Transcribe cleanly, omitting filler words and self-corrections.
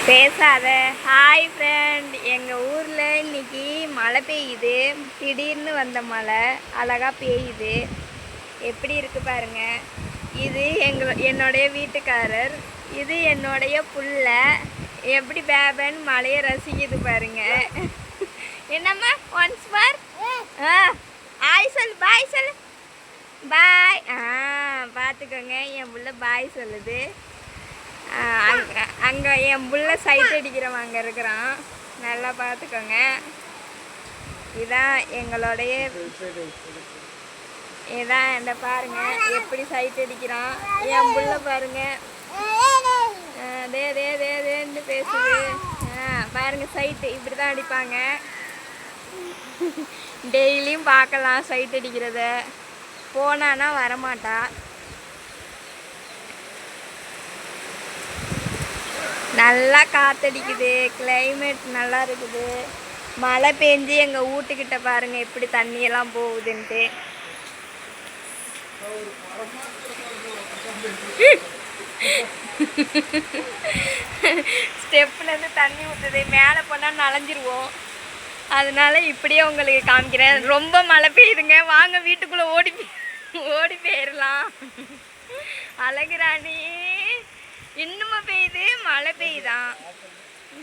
பேசாத. Hi friend, எங்கள் ஊரில் இன்னைக்கு மழை பெய்யுது. திடீர்னு வந்த மழை அழகாக பெய்யுது. எப்படி இருக்கு பாருங்க. இது என்னுடைய வீட்டுக்காரர், இது என்னுடைய புள்ள. எப்படி பேபன் மழையை ரசிக்குது பாருங்க. என்னம்மா ஒன்ஸ் பார். ஆய் சொல், பாய் சொல், பாய். பார்த்துக்கோங்க, என் புள்ள பாய் சொல்லுது. அங்கே என் புள்ள சைட் அடிக்கிறவன் அங்கே இருக்கிறான், நல்லா பார்த்துக்கோங்க. இதான் எங்களுடைய இதான் என்ன பாருங்க, எப்படி சைட் அடிக்கிறான் என் புள்ள பாருங்க. தேன்னு பேசுது. பாருங்க, சைட்டு இப்படி தான் அடிப்பாங்க. டெய்லியும் பார்க்கலாம் சைட் அடிக்கிறத. போனான்னா வரமாட்டா. நல்லா காற்றடிக்குது, கிளைமேட் நல்லா இருக்குது. மழை பெஞ்சு எங்கள் வீட்டுக்கிட்ட பாருங்கள் எப்படி தண்ணியெல்லாம் போகுதுன்ட்டு. ஸ்டெப்லேருந்து தண்ணி ஊற்றுது, மேலே போனால் நனைஞ்சிருவோம். அதனால இப்படியே உங்களுக்கு காமிக்கிறேன். ரொம்ப மழை பெய்யுதுங்க, வாங்க வீட்டுக்குள்ளே ஓடி போயிடலாம். அழகுராணி இன்னுமா பெய்யுது, மழை பெய்யுதான்.